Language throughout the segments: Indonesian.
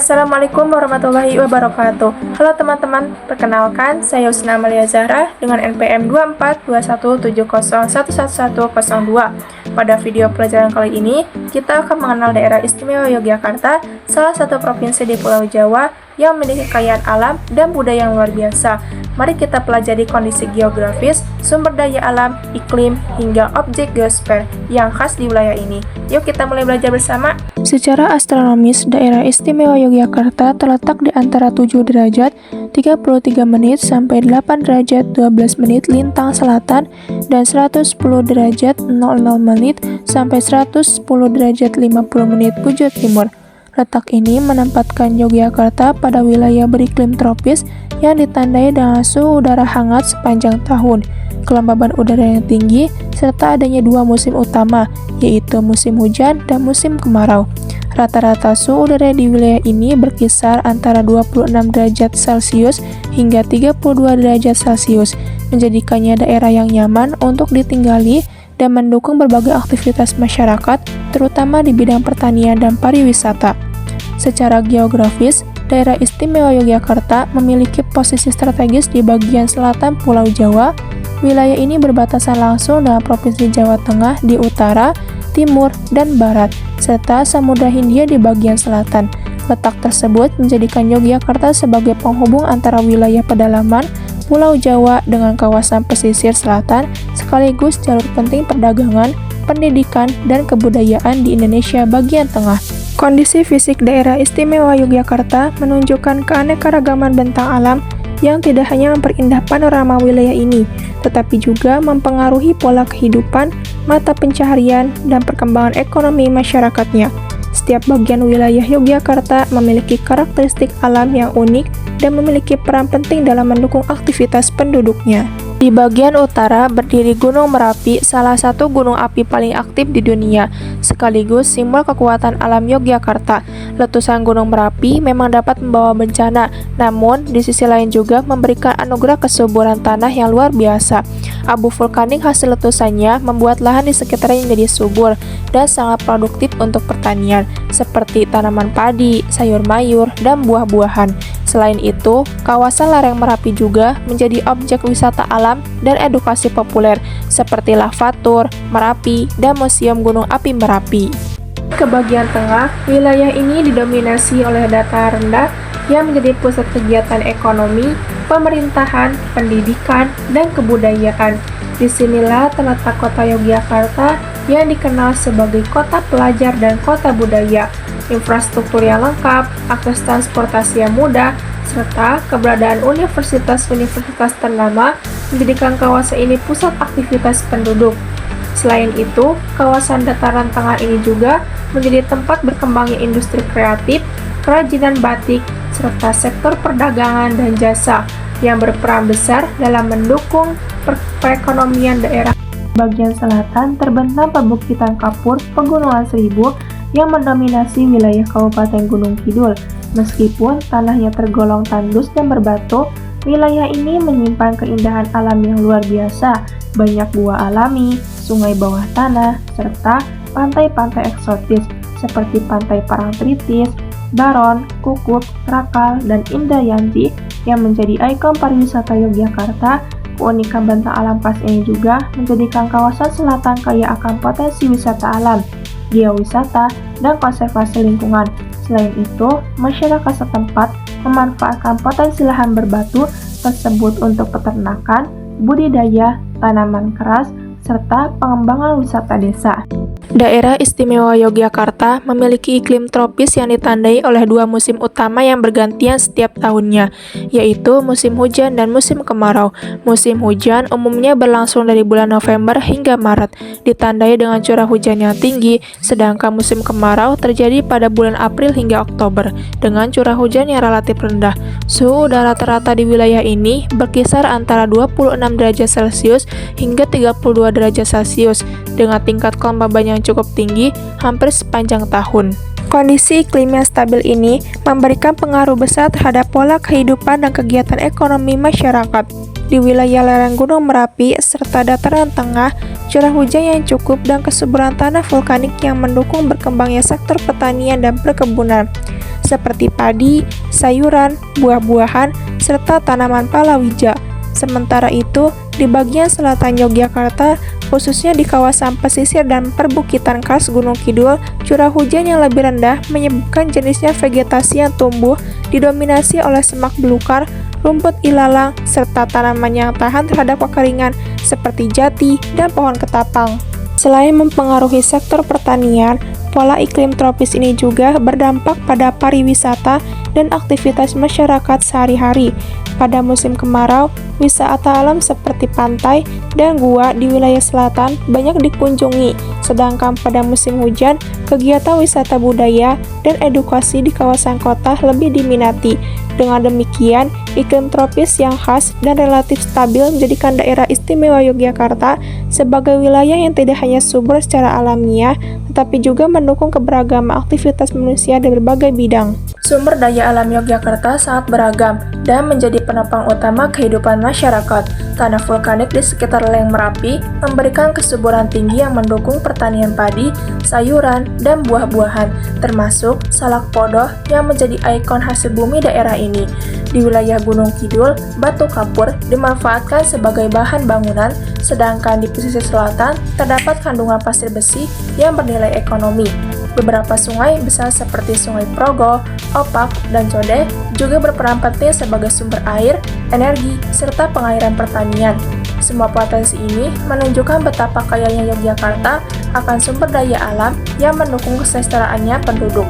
Assalamualaikum warahmatullahi wabarakatuh. Halo teman-teman, perkenalkan saya Husna Amalia Zahra dengan NPM 242170111102. Pada video pelajaran kali ini, kita akan mengenal daerah istimewa Yogyakarta, salah satu provinsi di Pulau Jawa yang memiliki kekayaan alam dan budaya yang luar biasa. Mari kita pelajari kondisi geografis, sumber daya alam, iklim, hingga objek geosfer yang khas di wilayah ini. Yuk kita mulai belajar bersama. Secara astronomis, daerah istimewa Yogyakarta terletak di antara 7 derajat 33 menit sampai 8 derajat 12 menit lintang selatan dan 110 derajat 00 menit sampai 110 derajat 50 menit bujur timur. Letak ini menempatkan Yogyakarta pada wilayah beriklim tropis yang ditandai dengan suhu udara hangat sepanjang tahun, kelembaban udara yang tinggi, serta adanya 2 musim utama, yaitu musim hujan dan musim kemarau. Rata-rata suhu udara di wilayah ini berkisar antara 26 derajat Celcius hingga 32 derajat Celcius, menjadikannya daerah yang nyaman untuk ditinggali dan mendukung berbagai aktivitas masyarakat, terutama di bidang pertanian dan pariwisata. Secara geografis, daerah istimewa Yogyakarta memiliki posisi strategis di bagian selatan Pulau Jawa. Wilayah ini berbatasan langsung dengan Provinsi Jawa Tengah di utara, timur, dan barat, serta Samudra Hindia di bagian selatan. Letak tersebut menjadikan Yogyakarta sebagai penghubung antara wilayah pedalaman Pulau Jawa dengan kawasan pesisir selatan, sekaligus jalur penting perdagangan, pendidikan, dan kebudayaan di Indonesia bagian tengah. Kondisi fisik daerah istimewa Yogyakarta menunjukkan keanekaragaman bentang alam yang tidak hanya memperindah panorama wilayah ini, tetapi juga mempengaruhi pola kehidupan, mata pencaharian, dan perkembangan ekonomi masyarakatnya. Setiap bagian wilayah Yogyakarta memiliki karakteristik alam yang unik dan memiliki peran penting dalam mendukung aktivitas penduduknya. Di bagian utara berdiri Gunung Merapi, salah satu gunung api paling aktif di dunia, sekaligus simbol kekuatan alam Yogyakarta. Letusan Gunung Merapi memang dapat membawa bencana, namun di sisi lain juga memberikan anugerah kesuburan tanah yang luar biasa. Abu vulkanik hasil letusannya membuat lahan di sekitarnya menjadi subur dan sangat produktif untuk pertanian, seperti tanaman padi, sayur mayur, dan buah-buahan. Selain itu, kawasan lereng Merapi juga menjadi objek wisata alam dan edukasi populer, seperti Lavatur, Merapi, dan Museum Gunung Api Merapi. Ke bagian tengah, wilayah ini didominasi oleh dataran rendah yang menjadi pusat kegiatan ekonomi, pemerintahan, pendidikan, dan kebudayaan. Disinilah terletak kota Yogyakarta yang dikenal sebagai kota pelajar dan kota budaya. Infrastruktur yang lengkap, akses transportasi yang mudah, serta keberadaan universitas-universitas ternama menjadikan kawasan ini pusat aktivitas penduduk. Selain itu, kawasan dataran tengah ini juga menjadi tempat berkembangnya industri kreatif, kerajinan batik, serta sektor perdagangan dan jasa yang berperan besar dalam mendukung perekonomian daerah. Bagian selatan terbentang perbukitan kapur Pegunungan Seribu yang mendominasi wilayah Kabupaten Gunung Kidul. Meskipun tanahnya tergolong tandus dan berbatu, wilayah ini menyimpan keindahan alam yang luar biasa, banyak gua alami, sungai bawah tanah, serta pantai-pantai eksotis seperti Pantai Parangtritis, Baron, Kukuk, Rakal, dan Indrayanti yang menjadi ikon pariwisata Yogyakarta. Keunikan bentang alam khas ini juga menjadikan kawasan selatan kaya akan potensi wisata alam, geowisata, dan konservasi lingkungan. Selain itu, masyarakat setempat memanfaatkan potensi lahan berbatu tersebut untuk peternakan, budidaya, tanaman keras, serta pengembangan wisata desa. Daerah istimewa Yogyakarta memiliki iklim tropis yang ditandai oleh 2 musim utama yang bergantian setiap tahunnya, yaitu musim hujan dan musim kemarau. Musim hujan umumnya berlangsung dari bulan November hingga Maret, ditandai dengan curah hujan yang tinggi, sedangkan musim kemarau terjadi pada bulan April hingga Oktober, dengan curah hujan yang relatif rendah. Suhu udara rata-rata di wilayah ini berkisar antara 26 derajat Celcius hingga 32 derajat Celcius, dengan tingkat kelembaban yang cukup tinggi hampir sepanjang tahun. Kondisi iklim yang stabil ini memberikan pengaruh besar terhadap pola kehidupan dan kegiatan ekonomi masyarakat. Di wilayah lereng Gunung Merapi serta dataran tengah, curah hujan yang cukup dan kesuburan tanah vulkanik yang mendukung berkembangnya sektor pertanian dan perkebunan. seperti padi, sayuran, buah-buahan, serta tanaman palawija. Sementara itu, di bagian selatan Yogyakarta, khususnya di kawasan pesisir dan perbukitan khas Gunung Kidul, curah hujan yang lebih rendah menyebabkan jenisnya vegetasi yang tumbuh didominasi oleh semak belukar, rumput ilalang, serta tanaman yang tahan terhadap kekeringan seperti jati dan pohon ketapang. Selain mempengaruhi sektor pertanian, pola iklim tropis ini juga berdampak pada pariwisata dan aktivitas masyarakat sehari-hari. Pada musim kemarau, wisata alam seperti pantai dan gua di wilayah selatan banyak dikunjungi, sedangkan pada musim hujan, kegiatan wisata budaya dan edukasi di kawasan kota lebih diminati. Dengan demikian, iklim tropis yang khas dan relatif stabil menjadikan daerah istimewa Yogyakarta sebagai wilayah yang tidak hanya subur secara alamiah, tetapi juga mendukung keberagaman aktivitas manusia di berbagai bidang. Sumber daya alam Yogyakarta sangat beragam dan menjadi penopang utama kehidupan masyarakat. Tanah vulkanik di sekitar lereng Merapi memberikan kesuburan tinggi yang mendukung pertanian padi, sayuran, dan buah-buahan, termasuk salak podoh yang menjadi ikon hasil bumi daerah ini. Di wilayah Gunung Kidul, batu kapur dimanfaatkan sebagai bahan bangunan, sedangkan di pesisir selatan terdapat kandungan pasir besi yang bernilai ekonomi. Beberapa sungai besar seperti Sungai Progo, Opak, dan Codeh juga berperan penting sebagai sumber air, energi, serta pengairan pertanian. Semua potensi ini menunjukkan betapa kayanya Yogyakarta akan sumber daya alam yang mendukung kesejahteraannya penduduk.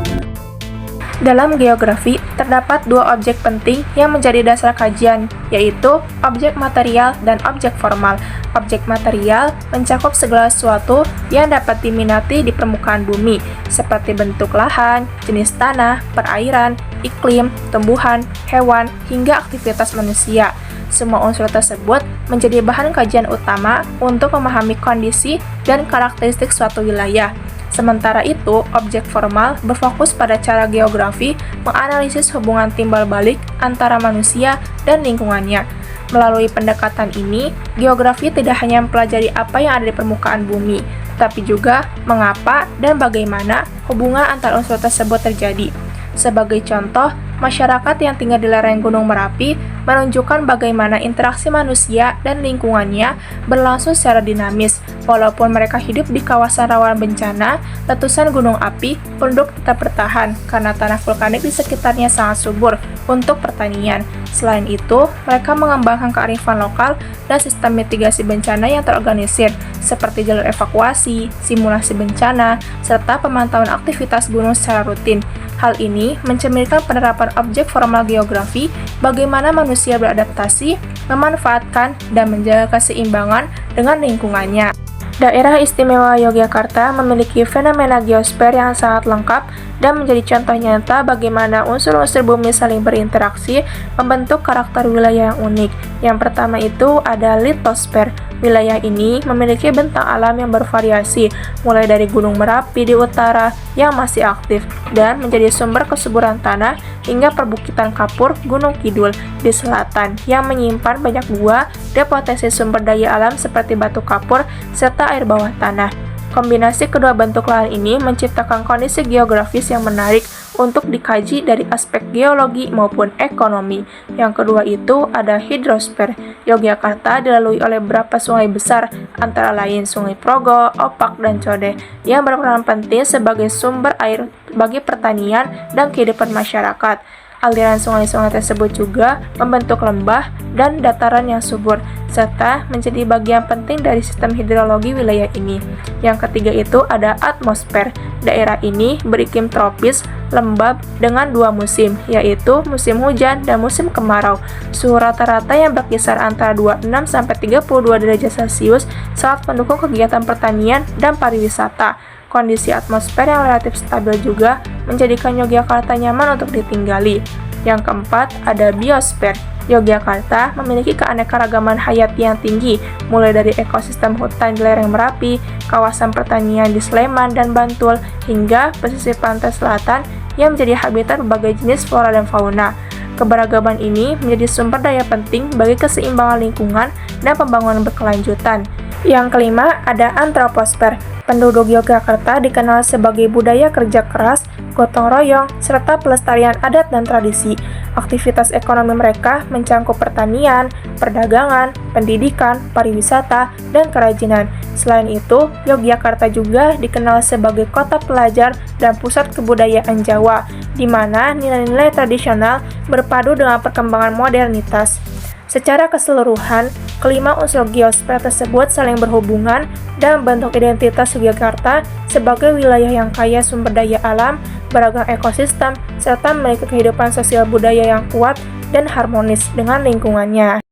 Dalam geografi, terdapat dua objek penting yang menjadi dasar kajian, yaitu objek material dan objek formal. Objek material mencakup segala sesuatu yang dapat diminati di permukaan bumi, seperti bentuk lahan, jenis tanah, perairan, iklim, tumbuhan, hewan, hingga aktivitas manusia. Semua unsur tersebut menjadi bahan kajian utama untuk memahami kondisi dan karakteristik suatu wilayah. Sementara itu, objek formal berfokus pada cara geografi menganalisis hubungan timbal balik antara manusia dan lingkungannya. Melalui pendekatan ini, geografi tidak hanya mempelajari apa yang ada di permukaan bumi, tapi juga mengapa dan bagaimana hubungan antar unsur tersebut terjadi. Sebagai contoh, masyarakat yang tinggal di lereng Gunung Merapi menunjukkan bagaimana interaksi manusia dan lingkungannya berlangsung secara dinamis. Walaupun mereka hidup di kawasan rawan bencana, letusan gunung api, penduduk tetap bertahan karena tanah vulkanik di sekitarnya sangat subur untuk pertanian. Selain itu, mereka mengembangkan kearifan lokal dan sistem mitigasi bencana yang terorganisir, seperti jalur evakuasi, simulasi bencana, serta pemantauan aktivitas gunung secara rutin. Hal ini mencerminkan penerapan objek formal geografi, bagaimana manusia beradaptasi, memanfaatkan, dan menjaga keseimbangan dengan lingkungannya. Daerah Istimewa Yogyakarta memiliki fenomena geosfer yang sangat lengkap dan menjadi contoh nyata bagaimana unsur-unsur bumi saling berinteraksi membentuk karakter wilayah yang unik. Yang pertama itu ada litosfer. Wilayah ini memiliki bentang alam yang bervariasi, mulai dari Gunung Merapi di utara yang masih aktif dan menjadi sumber kesuburan tanah hingga perbukitan kapur Gunung Kidul di selatan yang menyimpan banyak gua dan potensi sumber daya alam seperti batu kapur serta air bawah tanah. Kombinasi kedua bentuk lahan ini menciptakan kondisi geografis yang menarik untuk dikaji dari aspek geologi maupun ekonomi. Yang kedua itu ada hidrosfer. Yogyakarta dilalui oleh beberapa sungai besar, antara lain Sungai Progo, Opak, dan Codeh, yang berperan penting sebagai sumber air bagi pertanian dan kehidupan masyarakat. Aliran sungai-sungai tersebut juga membentuk lembah dan dataran yang subur, serta menjadi bagian penting dari sistem hidrologi wilayah ini. Yang ketiga itu ada atmosfer. Daerah ini beriklim tropis, lembab dengan dua musim, yaitu musim hujan dan musim kemarau. Suhu rata-rata yang berkisar antara 26-32 derajat Celcius sangat mendukung kegiatan pertanian dan pariwisata. Kondisi atmosfer yang relatif stabil juga menjadikan Yogyakarta nyaman untuk ditinggali. Yang keempat, ada biosfer. Yogyakarta memiliki keanekaragaman hayati yang tinggi, mulai dari ekosistem hutan di lereng Merapi, kawasan pertanian di Sleman dan Bantul, hingga pesisir pantai selatan yang menjadi habitat berbagai jenis flora dan fauna. Keberagaman ini menjadi sumber daya penting bagi keseimbangan lingkungan dan pembangunan berkelanjutan. Yang kelima, ada antroposfer. Penduduk Yogyakarta dikenal sebagai budaya kerja keras, gotong royong, serta pelestarian adat dan tradisi. Aktivitas ekonomi mereka mencangkup pertanian, perdagangan, pendidikan, pariwisata, dan kerajinan. Selain itu, Yogyakarta juga dikenal sebagai kota pelajar dan pusat kebudayaan Jawa, di mana nilai-nilai tradisional berpadu dengan perkembangan modernitas. Secara keseluruhan, kelima unsur geosfer tersebut saling berhubungan dan membentuk identitas Yogyakarta sebagai wilayah yang kaya sumber daya alam, beragam ekosistem, serta memiliki kehidupan sosial budaya yang kuat dan harmonis dengan lingkungannya.